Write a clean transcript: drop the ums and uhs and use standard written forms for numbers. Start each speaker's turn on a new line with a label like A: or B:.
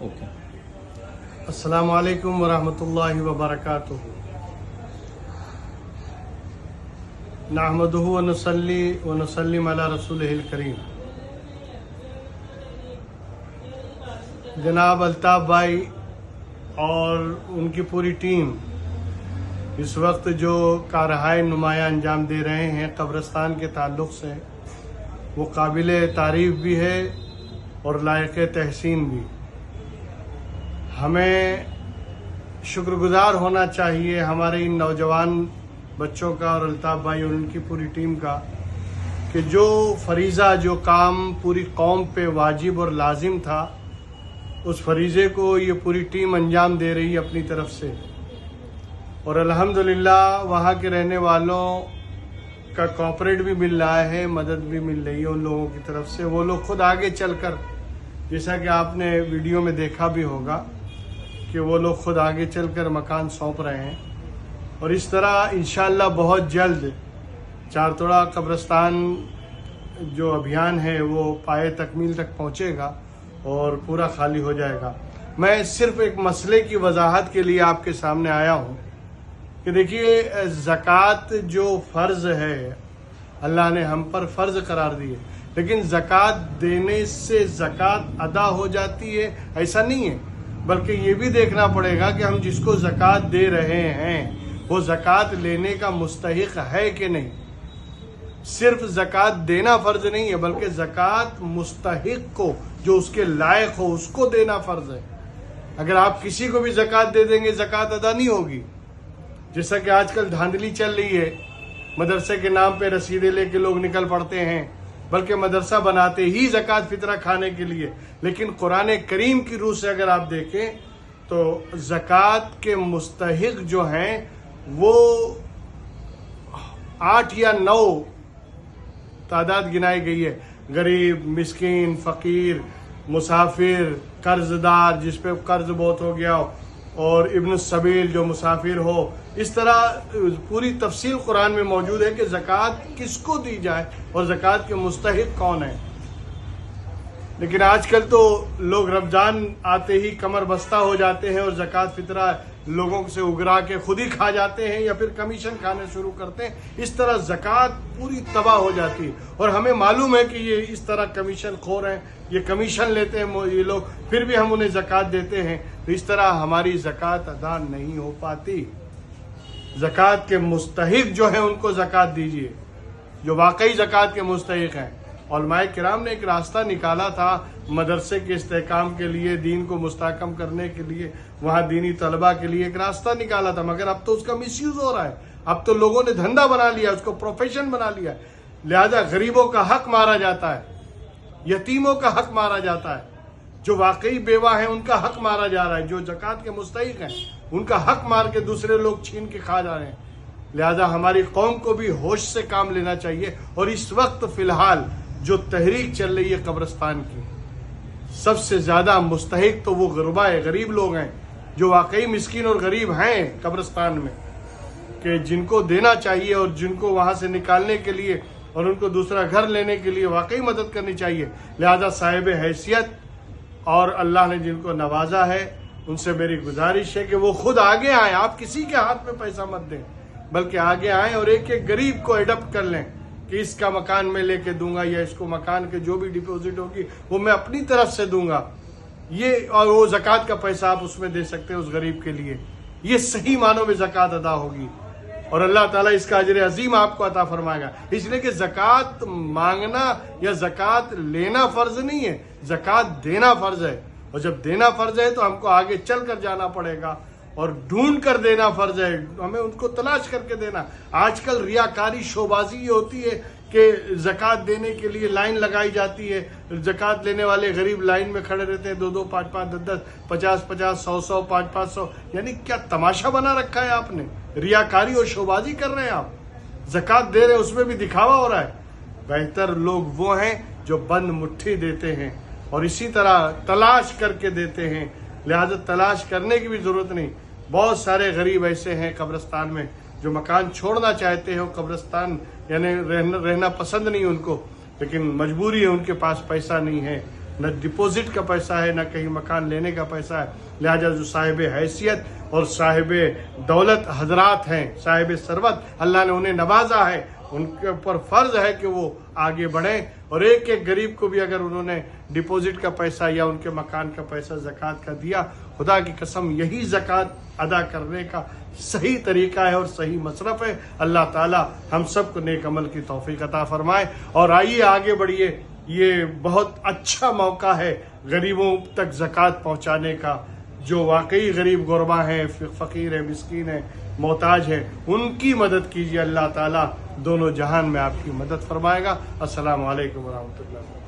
A: Okay.
B: السلام علیکم ورحمۃ اللہ وبرکاتہ. نحمدہ ونصلی ونسلم علی رسولہ الکریم. جناب الطاف بھائی اور ان کی پوری ٹیم اس وقت جو کارہائے نمایاں انجام دے رہے ہیں قبرستان کے تعلق سے، وہ قابل تعریف بھی ہے اور لائق تحسین بھی. ہمیں شکر گزار ہونا چاہیے ہمارے ان نوجوان بچوں کا اور الطاف بھائی اور ان کی پوری ٹیم کا، کہ جو فریضہ، جو کام پوری قوم پہ واجب اور لازم تھا، اس فریضے کو یہ پوری ٹیم انجام دے رہی ہے اپنی طرف سے. اور الحمدللہ وہاں کے رہنے والوں کا کوآپریٹ بھی مل رہا ہے، مدد بھی مل رہی ہے ان لوگوں کی طرف سے. وہ لوگ خود آگے چل کر، جیسا کہ آپ نے ویڈیو میں دیکھا بھی ہوگا کہ وہ لوگ خود آگے چل کر مکان سونپ رہے ہیں. اور اس طرح انشاءاللہ بہت جلد چارتوڑا قبرستان جو ابھیان ہے وہ پائے تکمیل تک پہنچے گا اور پورا خالی ہو جائے گا. میں صرف ایک مسئلے کی وضاحت کے لیے آپ کے سامنے آیا ہوں کہ دیکھیے، زکوٰۃ جو فرض ہے اللہ نے ہم پر فرض قرار دی ہے، لیکن زکوٰۃ دینے سے زکوٰۃ ادا ہو جاتی ہے ایسا نہیں ہے، بلکہ یہ بھی دیکھنا پڑے گا کہ ہم جس کو زکوٰۃ دے رہے ہیں وہ زکوٰۃ لینے کا مستحق ہے کہ نہیں. صرف زکوٰۃ دینا فرض نہیں ہے، بلکہ زکوٰۃ مستحق کو، جو اس کے لائق ہو، اس کو دینا فرض ہے. اگر آپ کسی کو بھی زکوٰۃ دے دیں گے زکوٰۃ ادا نہیں ہوگی. جیسا کہ آج کل دھاندلی چل رہی ہے، مدرسے کے نام پہ رسیدیں لے کے لوگ نکل پڑتے ہیں، بلکہ مدرسہ بناتے ہی زکوٰۃ فطرہ کھانے کے لیے. لیکن قرآن کریم کی روح سے اگر آپ دیکھیں تو زکوٰۃ کے مستحق جو ہیں وہ 8 یا 9 تعداد گنائی گئی ہے. غریب، مسکین، فقیر، مسافر، قرض دار جس پہ قرض بہت ہو گیا ہو، اور ابن السبیل جو مسافر ہو. اس طرح پوری تفصیل قرآن میں موجود ہے کہ زکوٰۃ کس کو دی جائے اور زکوٰۃ کے مستحق کون ہیں. لیکن آج کل تو لوگ رمضان آتے ہی کمر بستہ ہو جاتے ہیں اور زکوٰۃ فطرہ لوگوں سے اگرا کے خود ہی کھا جاتے ہیں یا پھر کمیشن کھانے شروع کرتے ہیں. اس طرح زکوٰۃ پوری تباہ ہو جاتی ہے. اور ہمیں معلوم ہے کہ یہ اس طرح کمیشن خور ہیں، یہ کمیشن لیتے ہیں یہ لوگ، پھر بھی ہم انہیں زکوٰۃ دیتے ہیں. تو اس طرح ہماری زکوٰۃ ادا نہیں ہو پاتی. زکوٰۃ کے مستحق جو ہیں ان کو زکوٰۃ دیجیے، جو واقعی زکوٰۃ کے مستحق ہیں. علماء کرام نے ایک راستہ نکالا تھا مدرسے کے استحکام کے لیے، دین کو مستحکم کرنے کے لیے، وہاں دینی طلبہ کے لیے ایک راستہ نکالا تھا، مگر اب تو اس کا مس یوز ہو رہا ہے. اب تو لوگوں نے دھندا بنا لیا، اس کو پروفیشن بنا لیا. لہذا غریبوں کا حق مارا جاتا ہے، یتیموں کا حق مارا جاتا ہے، جو واقعی بیوہ ہیں ان کا حق مارا جا رہا ہے، جو زکوٰۃ کے مستحق ہیں ان کا حق مار کے دوسرے لوگ چھین کے کھا جا رہے ہیں. لہذا ہماری قوم کو بھی ہوش سے کام لینا چاہیے. اور اس وقت فی الحال جو تحریک چل رہی ہے قبرستان کی، سب سے زیادہ مستحق تو وہ غربا ہے، غریب لوگ ہیں، جو واقعی مسکین اور غریب ہیں قبرستان میں، کہ جن کو دینا چاہیے اور جن کو وہاں سے نکالنے کے لیے اور ان کو دوسرا گھر لینے کے لیے واقعی مدد کرنی چاہیے. لہذا صاحب حیثیت اور اللہ نے جن کو نوازا ہے ان سے میری گزارش ہے کہ وہ خود آگے آئیں. آپ کسی کے ہاتھ میں پیسہ مت دیں، بلکہ آگے آئیں اور ایک ایک غریب کو ایڈپٹ کر لیں کہ اس کا مکان میں لے کے دوں گا، یا اس کو مکان کے جو بھی ڈپوزٹ ہوگی وہ میں اپنی طرف سے دوں گا. یہ اور وہ زکوٰۃ کا پیسہ آپ اس میں دے سکتے ہیں اس غریب کے لیے. یہ صحیح معنوں میں زکوٰۃ ادا ہوگی اور اللہ تعالیٰ اس کا اجر عظیم آپ کو عطا فرمائے گا. اس لیے کہ زکوٰۃ مانگنا یا زکوٰۃ لینا فرض نہیں ہے، زکوٰۃ دینا فرض ہے. اور جب دینا فرض ہے تو ہم کو آگے چل کر جانا پڑے گا اور ڈھونڈ کر دینا فرض ہے، ہمیں ان کو تلاش کر کے دینا. آج کل ریاکاری شوبازی یہ ہوتی ہے کہ زکوٰۃ دینے کے لیے لائن لگائی جاتی ہے، زکوٰۃ لینے والے غریب لائن میں کھڑے رہتے ہیں، 2-2, 5-5, 10-10, 50-50, 100-100, 500-500. یعنی کیا تماشا بنا رکھا ہے آپ نے؟ ریاکاری اور شوبازی کر رہے ہیں آپ. زکوٰۃ دے رہے ہیں اس میں بھی دکھاوا ہو رہا ہے. بہتر لوگ وہ ہیں جو بند مٹھی دیتے ہیں اور اسی طرح تلاش کر کے دیتے ہیں. لہذا تلاش کرنے کی بھی ضرورت نہیں. بہت سارے غریب ایسے ہیں قبرستان میں جو مکان چھوڑنا چاہتے ہیں، قبرستان یعنی رہنا پسند نہیں ان کو، لیکن مجبوری ہے، ان کے پاس پیسہ نہیں ہے. نہ ڈپوزٹ کا پیسہ ہے، نہ کہیں مکان لینے کا پیسہ ہے. لہٰذا جو صاحب حیثیت اور صاحب دولت حضرات ہیں، صاحب ثروت، اللہ نے انہیں نوازا ہے، ان کے اوپر فرض ہے کہ وہ آگے بڑھیں، اور ایک ایک غریب کو بھی اگر انہوں نے ڈپوزٹ کا پیسہ یا ان کے مکان کا پیسہ زکوٰۃ کا دیا، خدا کی قسم یہی زکوٰۃ ادا کرنے کا صحیح طریقہ ہے اور صحیح مصرف ہے. اللہ تعالی ہم سب کو نیک عمل کی توفیق عطا فرمائے. اور آئیے آگے بڑھیے، یہ بہت اچھا موقع ہے غریبوں تک زکوٰۃ پہنچانے کا. جو واقعی غریب غربا ہیں، فقیر ہیں، مسکین ہیں، محتاج ہیں، ان کی مدد کیجیے. اللہ تعالیٰ دونوں جہان میں آپ کی مدد فرمائے گا. السلام علیکم ورحمۃ اللہ.